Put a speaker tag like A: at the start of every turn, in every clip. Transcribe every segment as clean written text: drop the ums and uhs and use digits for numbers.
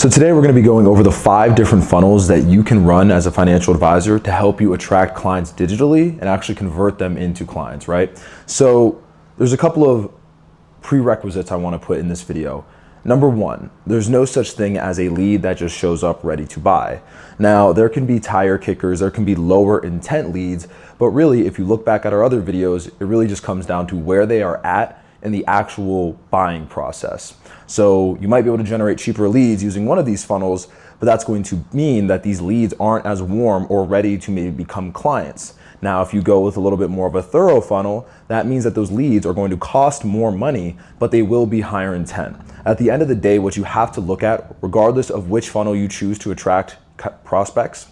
A: So today we're going to be going over the 5 different funnels that you can run as a financial advisor to help you attract clients digitally and actually convert them into clients, right? So there's a couple of prerequisites I want to put in this video. Number 1, there's no such thing as a lead that just shows up ready to buy. Now, there can be tire kickers, there can be lower intent leads, but really if you look back at our other videos, it really just comes down to where they are at in the actual buying process. So you might be able to generate cheaper leads using one of these funnels, but that's going to mean that these leads aren't as warm or ready to maybe become clients. Now, if you go with a little bit more of a thorough funnel, that means that those leads are going to cost more money, but they will be higher intent. At the end of the day, what you have to look at, regardless of which funnel you choose to attract prospects,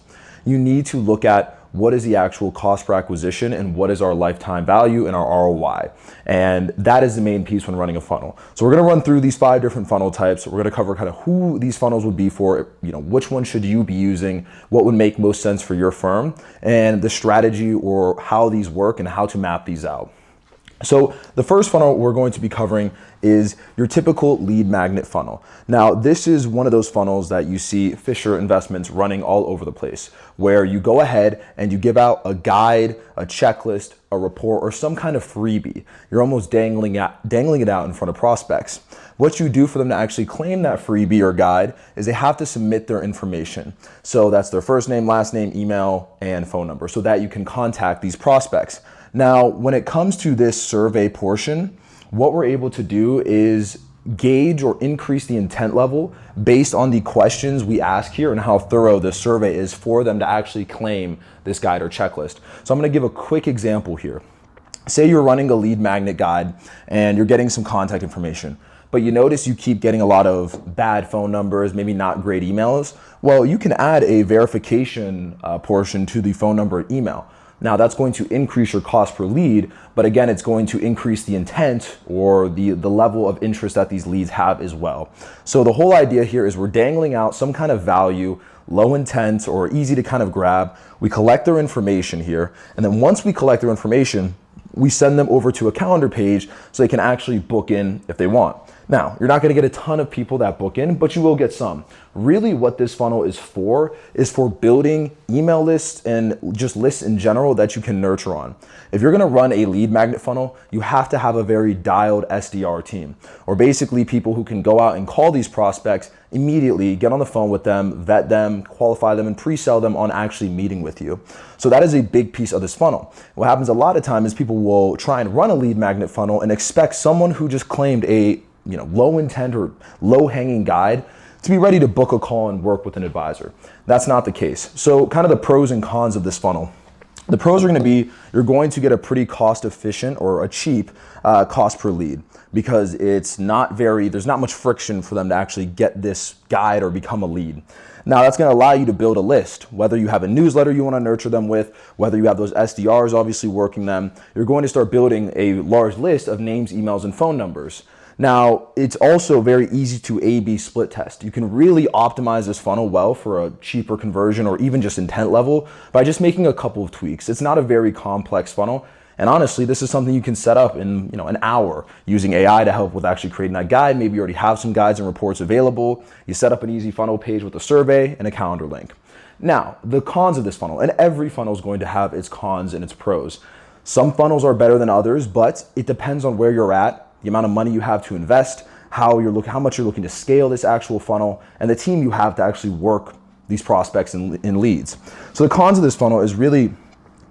A: you need to look at what is the actual cost per acquisition and what is our lifetime value and our ROI. And that is the main piece when running a funnel. So we're gonna run through these 5 different funnel types. We're gonna cover kind of who these funnels would be for, which one should you be using, what would make most sense for your firm, and the strategy or how these work and how to map these out. So the first funnel we're going to be covering is your typical lead magnet funnel. Now, this is one of those funnels that you see Fisher Investments running all over the place, where you go ahead and you give out a guide, a checklist, a report, or some kind of freebie. You're almost dangling it out in front of prospects. What you do for them to actually claim that freebie or guide is they have to submit their information. So that's their first name, last name, email, and phone number so that you can contact these prospects. Now, when it comes to this survey portion, what we're able to do is gauge or increase the intent level based on the questions we ask here and how thorough the survey is for them to actually claim this guide or checklist. So I'm going to give a quick example here. Say you're running a lead magnet guide and you're getting some contact information, but you notice you keep getting a lot of bad phone numbers, maybe not great emails. Well, you can add a verification portion to the phone number and email. Now that's going to increase your cost per lead, but again, it's going to increase the intent or the level of interest that these leads have as well. So the whole idea here is we're dangling out some kind of value, low intent or easy to kind of grab. We collect their information here. And then once we collect their information, we send them over to a calendar page so they can actually book in if they want. Now, you're not going to get a ton of people that book in, but you will get some. Really what this funnel is for building email lists and just lists in general that you can nurture on. If you're going to run a lead magnet funnel, you have to have a very dialed SDR team, or basically people who can go out and call these prospects immediately, get on the phone with them, vet them, qualify them, and pre-sell them on actually meeting with you. So that is a big piece of this funnel. What happens a lot of times is people will try and run a lead magnet funnel and expect someone who just claimed a low intent or low hanging guide to be ready to book a call and work with an advisor. That's not the case. So kind of the pros and cons of this funnel. The pros are going to be you're going to get a pretty cost efficient or a cheap cost per lead because there's not much friction for them to actually get this guide or become a lead. Now that's going to allow you to build a list, whether you have a newsletter you want to nurture them with, whether you have those SDRs obviously working them, you're going to start building a large list of names, emails, and phone numbers. Now, it's also very easy to A/B split test. You can really optimize this funnel well for a cheaper conversion or even just intent level by just making a couple of tweaks. It's not a very complex funnel. And honestly, this is something you can set up in an hour using AI to help with actually creating that guide. Maybe you already have some guides and reports available. You set up an easy funnel page with a survey and a calendar link. Now, the cons of this funnel, and every funnel is going to have its cons and its pros. Some funnels are better than others, but it depends on where you're at, the amount of money you have to invest, how much you're looking to scale this actual funnel, and the team you have to actually work these prospects in leads. So the cons of this funnel is really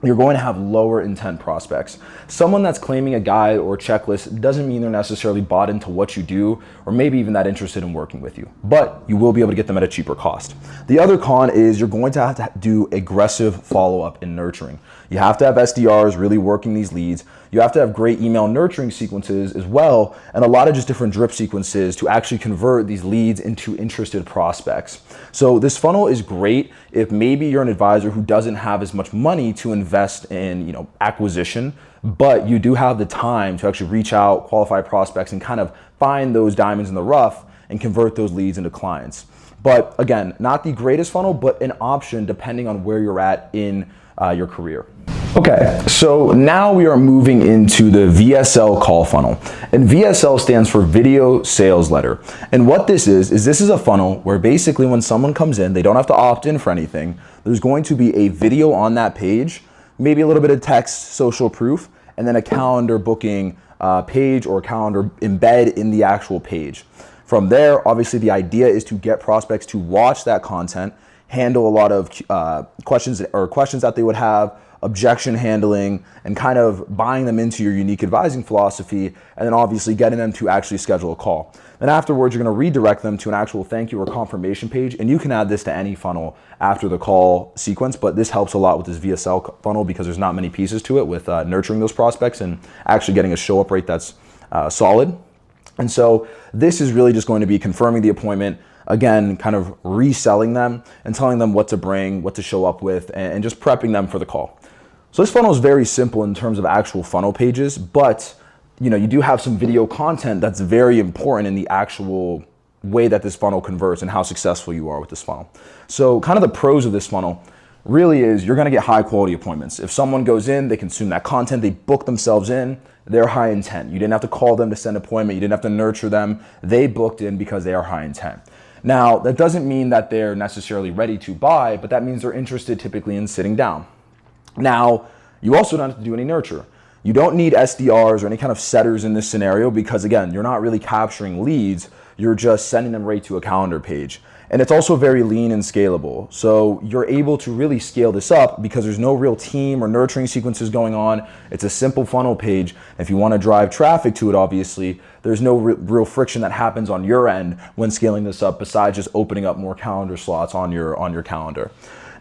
A: you're going to have lower intent prospects. Someone that's claiming a guide or checklist doesn't mean they're necessarily bought into what you do or maybe even that interested in working with you, but you will be able to get them at a cheaper cost. The other con is you're going to have to do aggressive follow-up and nurturing. You have to have SDRs really working these leads. You have to have great email nurturing sequences as well, and a lot of just different drip sequences to actually convert these leads into interested prospects. So this funnel is great if maybe you're an advisor who doesn't have as much money to invest in acquisition, but you do have the time to actually reach out, qualify prospects, and kind of find those diamonds in the rough and convert those leads into clients. But again, not the greatest funnel, but an option depending on where you're at in your career. Okay, so now we are moving into the VSL call funnel. And VSL stands for Video Sales Letter. And what this is this is a funnel where basically when someone comes in, they don't have to opt in for anything. There's going to be a video on that page, maybe a little bit of text, social proof, and then a calendar booking page or calendar embed in the actual page. From there, obviously the idea is to get prospects to watch that content, handle a lot of questions that they would have, objection handling, and kind of buying them into your unique advising philosophy, and then obviously getting them to actually schedule a call. Then afterwards, you're going to redirect them to an actual thank you or confirmation page, and you can add this to any funnel after the call sequence, but this helps a lot with this VSL funnel because there's not many pieces to it with nurturing those prospects and actually getting a show up rate that's solid. And so this is really just going to be confirming the appointment, again, kind of reselling them and telling them what to bring, what to show up with, and just prepping them for the call. So this funnel is very simple in terms of actual funnel pages, but you do have some video content that's very important in the actual way that this funnel converts and how successful you are with this funnel. So kind of the pros of this funnel really is you're going to get high quality appointments. If someone goes in, they consume that content, they book themselves in, they're high intent. You didn't have to call them to send an appointment. You didn't have to nurture them. They booked in because they are high intent. Now, that doesn't mean that they're necessarily ready to buy, but that means they're interested typically in sitting down. Now, you also don't have to do any nurture. You don't need SDRs or any kind of setters in this scenario because, again, you're not really capturing leads. You're just sending them right to a calendar page. And it's also very lean and scalable. So you're able to really scale this up because there's no real team or nurturing sequences going on. It's a simple funnel page. If you want to drive traffic to it, obviously, there's no real friction that happens on your end when scaling this up besides just opening up more calendar slots on your calendar.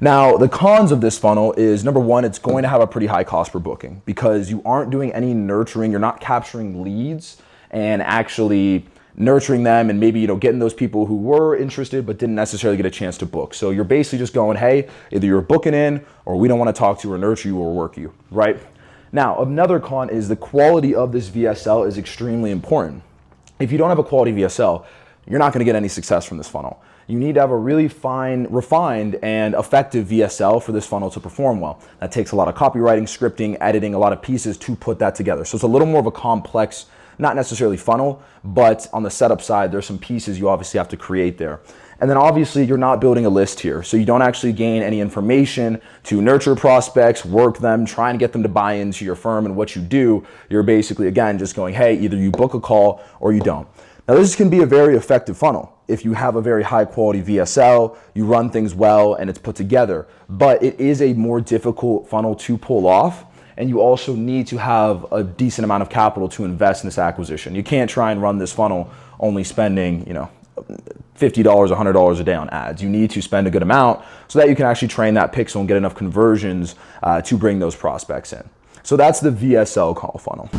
A: Now, the cons of this funnel is, number one, it's going to have a pretty high cost per booking because you aren't doing any nurturing. You're not capturing leads and actually nurturing them and maybe, getting those people who were interested but didn't necessarily get a chance to book. So you're basically just going, hey, either you're booking in or we don't want to talk to you or nurture you or work you, right? Now, another con is the quality of this VSL is extremely important. If you don't have a quality VSL, you're not going to get any success from this funnel. You need to have a really fine, refined, and effective VSL for this funnel to perform well. That takes a lot of copywriting, scripting, editing, a lot of pieces to put that together. So it's a little more of a complex, not necessarily funnel, but on the setup side, there's some pieces you obviously have to create there. And then obviously you're not building a list here. So you don't actually gain any information to nurture prospects, work them, try and get them to buy into your firm and what you do. You're basically, again, just going, hey, either you book a call or you don't. Now this can be a very effective funnel if you have a very high quality VSL, you run things well and it's put together, but it is a more difficult funnel to pull off. And you also need to have a decent amount of capital to invest in this acquisition. You can't try and run this funnel only spending, $50, $100 a day on ads. You need to spend a good amount so that you can actually train that pixel and get enough conversions to bring those prospects in. So that's the VSL call funnel.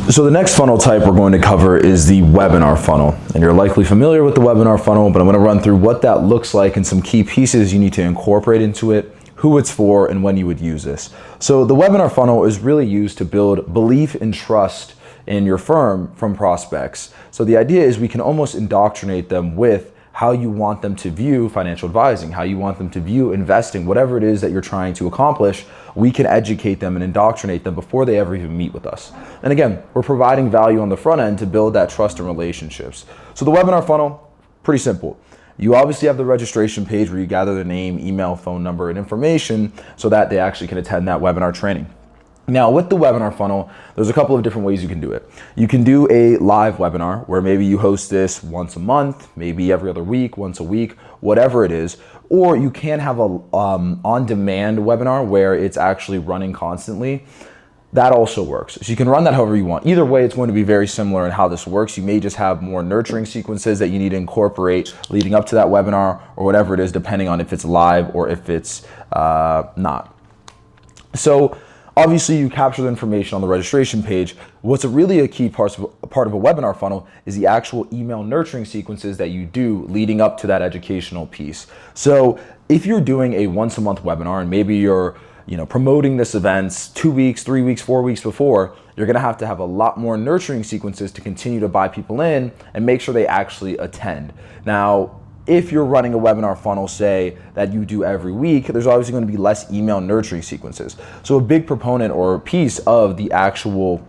A: So the next funnel type we're going to cover is the webinar funnel. And you're likely familiar with the webinar funnel, but I'm going to run through what that looks like and some key pieces you need to incorporate into it, who it's for, and when you would use this. So the webinar funnel is really used to build belief and trust in your firm from prospects. So the idea is we can almost indoctrinate them with how you want them to view financial advising, how you want them to view investing, whatever it is that you're trying to accomplish. We can educate them and indoctrinate them before they ever even meet with us. And again, we're providing value on the front end to build that trust and relationships. So the webinar funnel, pretty simple. You obviously have the registration page where you gather their name, email, phone number, and information so that they actually can attend that webinar training. Now with the webinar funnel, there's a couple of different ways you can do it. You can do a live webinar where maybe you host this once a month, maybe every other week, once a week, whatever it is. Or you can have a on-demand webinar where it's actually running constantly. That also works. So you can run that however you want. Either way, it's going to be very similar in how this works. You may just have more nurturing sequences that you need to incorporate leading up to that webinar or whatever it is, depending on if it's live or if it's not. So obviously you capture the information on the registration page. What's really a key part of a webinar funnel is the actual email nurturing sequences that you do leading up to that educational piece. So if you're doing a once a month webinar and maybe you're promoting this event 2 weeks, 3 weeks, 4 weeks before, you're gonna have to have a lot more nurturing sequences to continue to buy people in and make sure they actually attend. Now, If you're running a webinar funnel, say, that you do every week, there's obviously going to be less email nurturing sequences. So a big proponent or piece of the actual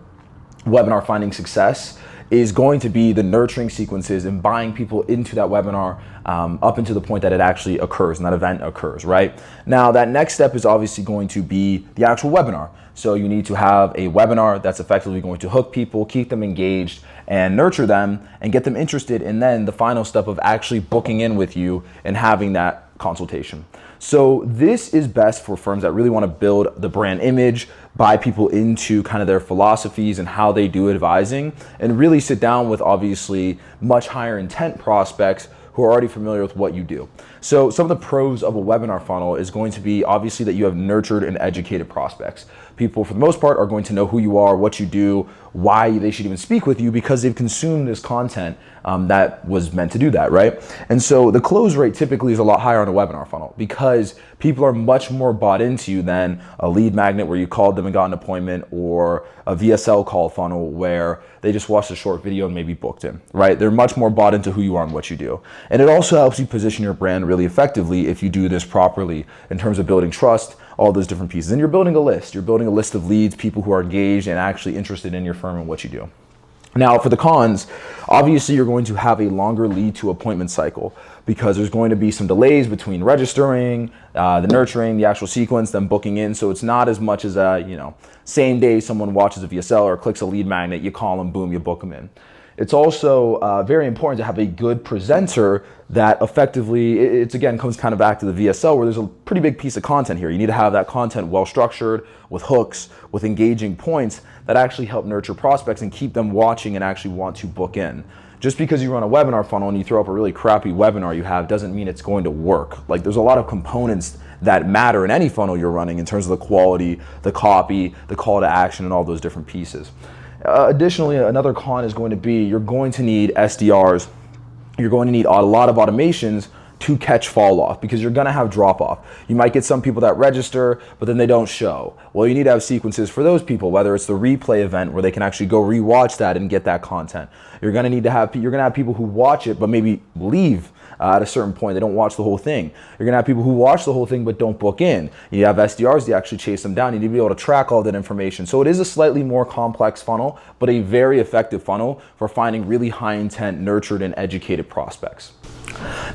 A: webinar finding success is going to be the nurturing sequences and buying people into that webinar up until the point that it actually occurs and that event occurs, right? Now, that next step is obviously going to be the actual webinar. So you need to have a webinar that's effectively going to hook people, keep them engaged, and nurture them and get them interested. And then the final step of actually booking in with you and having that consultation. So this is best for firms that really want to build the brand image, buy people into kind of their philosophies and how they do advising, and really sit down with obviously much higher intent prospects who are already familiar with what you do. So some of the pros of a webinar funnel is going to be obviously that you have nurtured and educated prospects. People, for the most part, are going to know who you are, what you do, why they should even speak with you, because they've consumed this content that was meant to do that, right? And so the close rate typically is a lot higher on a webinar funnel because people are much more bought into you than a lead magnet where you called them and got an appointment, or a VSL call funnel where they just watched a short video and maybe booked in, right? They're much more bought into who you are and what you do. And it also helps you position your brand really effectively if you do this properly in terms of building trust, all those different pieces. And you're building a list. You're building a list of leads, people who are engaged and actually interested in your firm and what you do. Now, for the cons, obviously you're going to have a longer lead to appointment cycle because there's going to be some delays between registering, the nurturing, the actual sequence, then booking in. So it's not as much as same day someone watches a VSL or clicks a lead magnet, you call them, boom, you book them in. It's also very important to have a good presenter that effectively, it's again comes kind of back to the VSL where there's a pretty big piece of content here. You need to have that content well structured with hooks, with engaging points that actually help nurture prospects and keep them watching and actually want to book in. Just because you run a webinar funnel and you throw up a really crappy webinar you have doesn't mean it's going to work. Like, there's a lot of components that matter in any funnel you're running in terms of the quality, the copy, the call to action, and all those different pieces. Additionally, another con is going to be you're going to need SDRs. You're going to need a lot of automations to catch fall off because you're going to have drop off. You might get some people that register, but then they don't show. Well, you need to have sequences for those people, whether it's the replay event where they can actually go rewatch that and get that content. You're going to have people who watch it, but maybe leave at a certain point. They don't watch the whole thing. You're going to have people who watch the whole thing, but don't book in. You have SDRs to actually chase them down. You need to be able to track all that information. So it is a slightly more complex funnel, but a very effective funnel for finding really high intent, nurtured, and educated prospects.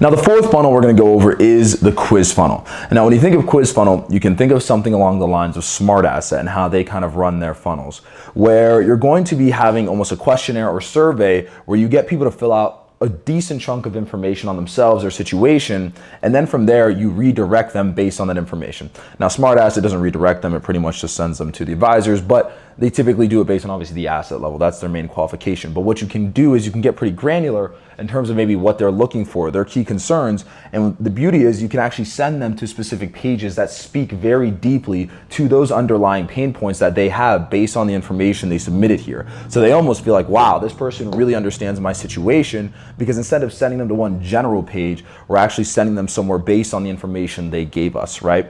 A: Now, the fourth funnel we're going to go over is the quiz funnel. Now, when you think of quiz funnel, you can think of something along the lines of Smart Asset and how they kind of run their funnels, where you're going to be having almost a questionnaire or survey where you get people to fill out a decent chunk of information on themselves, their situation, and then from there you redirect them based on that information. Now, Smart Asset doesn't redirect them, it pretty much just sends them to the advisors, but they typically do it based on obviously the asset level. That's their main qualification. But what you can do is you can get pretty granular in terms of maybe what they're looking for, their key concerns. And the beauty is you can actually send them to specific pages that speak very deeply to those underlying pain points that they have based on the information they submitted here. So they almost feel like, wow, this person really understands my situation, because instead of sending them to one general page, we're actually sending them somewhere based on the information they gave us, right?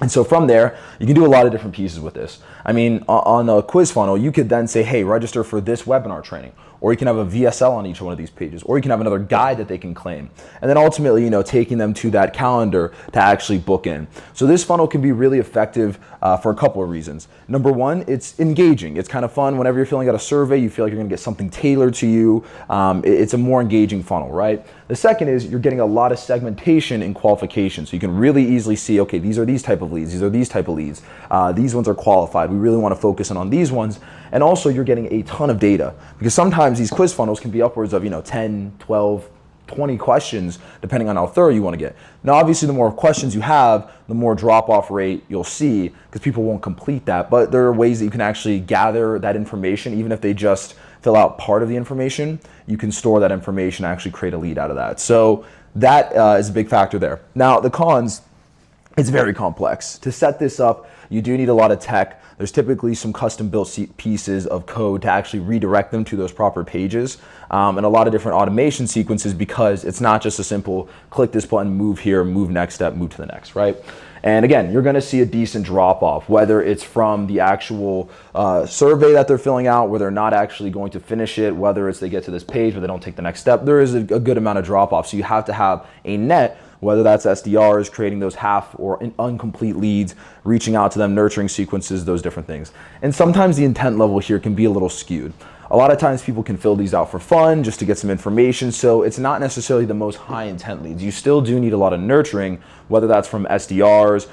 A: And so from there, you can do a lot of different pieces with this. I mean, on a quiz funnel, you could then say, hey, register for this webinar training. Or you can have a VSL on each one of these pages. Or you can have another guide that they can claim. And then ultimately, taking them to that calendar to actually book in. So this funnel can be really effective for a couple of reasons. Number one, it's engaging. It's kind of fun. Whenever you're filling out a survey, you feel like you're going to get something tailored to you. It's a more engaging funnel, right? The second is you're getting a lot of segmentation and qualification. So you can really easily see, okay, these are these type of leads. These are these type of leads. These ones are qualified. We really want to focus in on these ones. And also you're getting a ton of data, because sometimes these quiz funnels can be upwards of 10, 12, 20 questions, depending on how thorough you want to get. Now, obviously, the more questions you have, the more drop-off rate you'll see, because people won't complete that. But there are ways that you can actually gather that information. Even if they just fill out part of the information, you can store that information and actually create a lead out of that. So that is a big factor there. Now, the cons It's very complex. To set this up, you do need a lot of tech. There's typically some custom built pieces of code to actually redirect them to those proper pages, and a lot of different automation sequences, because it's not just a simple click this button, move here, move next step, move to the next, right? And again, you're gonna see a decent drop off, whether it's from the actual survey that they're filling out, where they're not actually going to finish it, whether it's they get to this page where they don't take the next step. There is a good amount of drop off. So you have to have a net, whether that's SDRs, creating those half or incomplete leads, reaching out to them, nurturing sequences, those different things. And sometimes the intent level here can be a little skewed. A lot of times people can fill these out for fun, just to get some information, so it's not necessarily the most high intent leads. You still do need a lot of nurturing, whether that's from SDRs,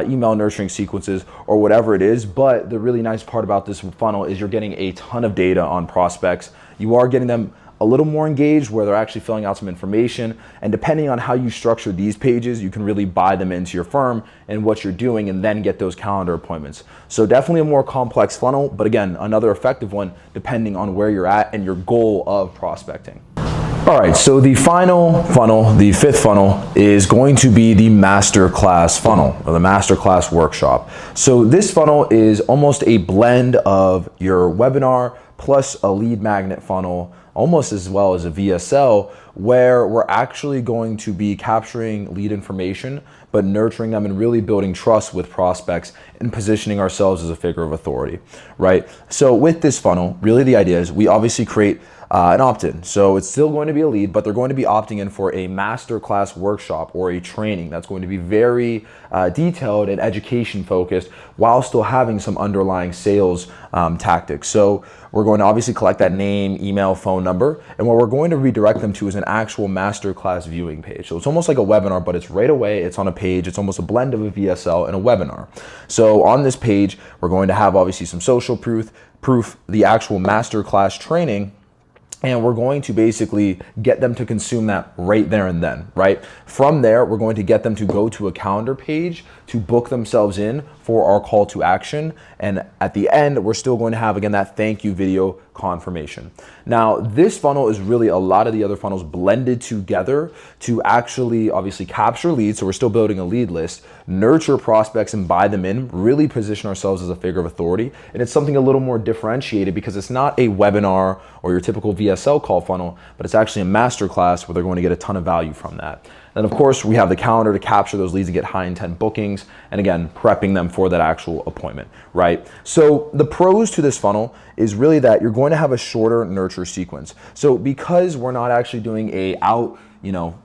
A: email nurturing sequences, or whatever it is. But the really nice part about this funnel is you're getting a ton of data on prospects. You are getting them a little more engaged, where they're actually filling out some information, and depending on how you structure these pages, you can really buy them into your firm and what you're doing, and then get those calendar appointments. So definitely a more complex funnel, but again, another effective one depending on where you're at and your goal of prospecting. All right, so the final funnel, the fifth funnel, is going to be the masterclass funnel, or the masterclass workshop. So this funnel is almost a blend of your webinar plus a lead magnet funnel, almost as well as a VSL, where we're actually going to be capturing lead information, but nurturing them and really building trust with prospects and positioning ourselves as a figure of authority, right? So with this funnel, really the idea is we obviously create an opt-in. So it's still going to be a lead, but they're going to be opting in for a masterclass workshop or a training that's going to be very detailed and education focused, while still having some underlying sales tactics. So we're going to obviously collect that name, email, phone number, and what we're going to redirect them to is an actual masterclass viewing page. So it's almost like a webinar, but it's right away, it's on a page, it's almost a blend of a VSL and a webinar. So on this page, we're going to have obviously some social proof, the actual masterclass training, and we're going to basically get them to consume that right there and then, right? From there, we're going to get them to go to a calendar page to book themselves in for our call to action. And at the end, we're still going to have, again, that thank you video confirmation. Now, this funnel is really a lot of the other funnels blended together to actually obviously capture leads. So we're still building a lead list, nurture prospects and buy them in, really position ourselves as a figure of authority. And it's something a little more differentiated, because it's not a webinar or your typical VSL call funnel, but it's actually a masterclass where they're going to get a ton of value from that. And of course, we have the calendar to capture those leads and get high intent bookings, and again, prepping them for that actual appointment, right? So the pros to this funnel is really that you're going to have a shorter nurture sequence. So because we're not actually doing a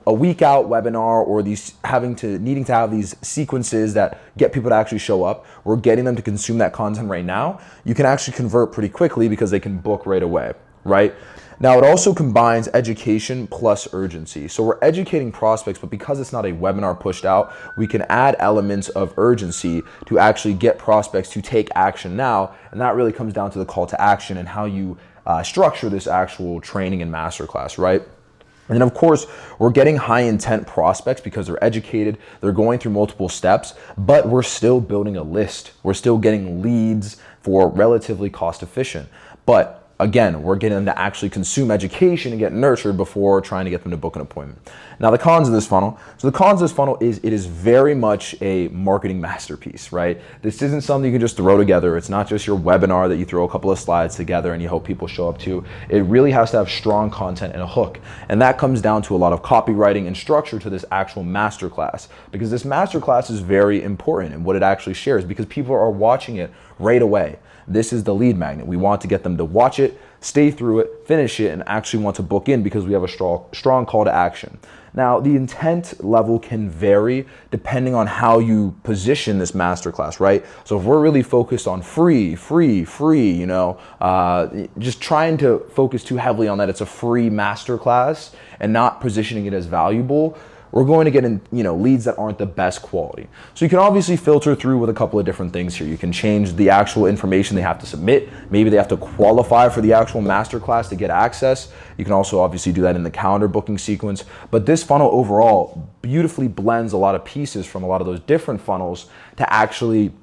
A: week out webinar, or needing to have these sequences that get people to actually show up, we're getting them to consume that content right now. You can actually convert pretty quickly because they can book right away, right? Now, it also combines education plus urgency. So we're educating prospects, but because it's not a webinar pushed out, we can add elements of urgency to actually get prospects to take action now. And that really comes down to the call to action and how you structure this actual training and masterclass, right? And then of course, we're getting high intent prospects because they're educated, they're going through multiple steps, but we're still building a list. We're still getting leads for relatively cost efficient. But again, we're getting them to actually consume education and get nurtured before trying to get them to book an appointment. Now, the cons of this funnel. So the cons of this funnel is it is very much a marketing masterpiece, right? This isn't something you can just throw together. It's not just your webinar that you throw a couple of slides together and you hope people show up to. It really has to have strong content and a hook. And that comes down to a lot of copywriting and structure to this actual masterclass, because this masterclass is very important in what it actually shares, because people are watching it right away. This is the lead magnet. We want to get them to watch it, stay through it, finish it, and actually want to book in, because we have a strong call to action. Now, the intent level can vary depending on how you position this masterclass, right? So if we're really focused on free, just trying to focus too heavily on that it's a free masterclass and not positioning it as valuable, we're going to get in, leads that aren't the best quality. So you can obviously filter through with a couple of different things here. You can change the actual information they have to submit. Maybe they have to qualify for the actual masterclass to get access. You can also obviously do that in the calendar booking sequence. But this funnel overall beautifully blends a lot of pieces from a lot of those different funnels to actually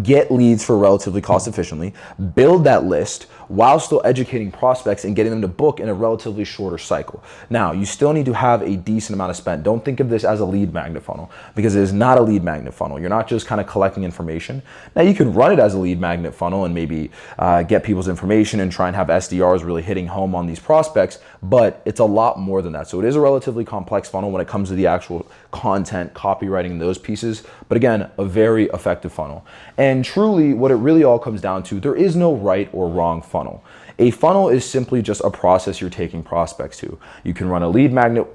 A: get leads for relatively cost efficiently, build that list while still educating prospects and getting them to book in a relatively shorter cycle. Now, you still need to have a decent amount of spend. Don't think of this as a lead magnet funnel, because it is not a lead magnet funnel. You're not just kind of collecting information. Now, you can run it as a lead magnet funnel and maybe get people's information and try and have SDRs really hitting home on these prospects, but it's a lot more than that. So it is a relatively complex funnel when it comes to the actual content, copywriting, those pieces, but again, a very effective funnel. And truly, what it really all comes down to, there is no right or wrong funnel. A funnel is simply just a process you're taking prospects to. You can run a lead magnet,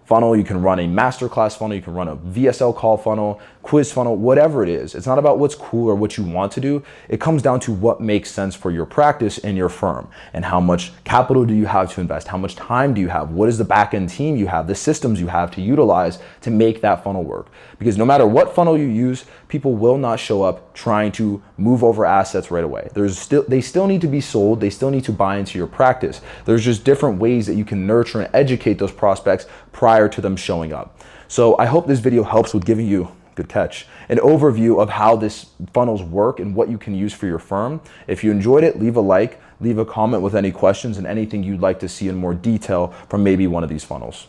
A: funnel, you can run a masterclass funnel, you can run a VSL call funnel, quiz funnel, whatever it is. It's not about what's cool or what you want to do. It comes down to what makes sense for your practice and your firm, and how much capital do you have to invest? How much time do you have? What is the back-end team you have, the systems you have to utilize to make that funnel work? Because no matter what funnel you use, people will not show up trying to move over assets right away. They still need to be sold. They still need to buy into your practice. There's just different ways that you can nurture and educate those prospects prior to them showing up. So I hope this video helps with giving you, good catch, an overview of how this funnels work and what you can use for your firm. If you enjoyed it, leave a like, leave a comment with any questions and anything you'd like to see in more detail from maybe one of these funnels.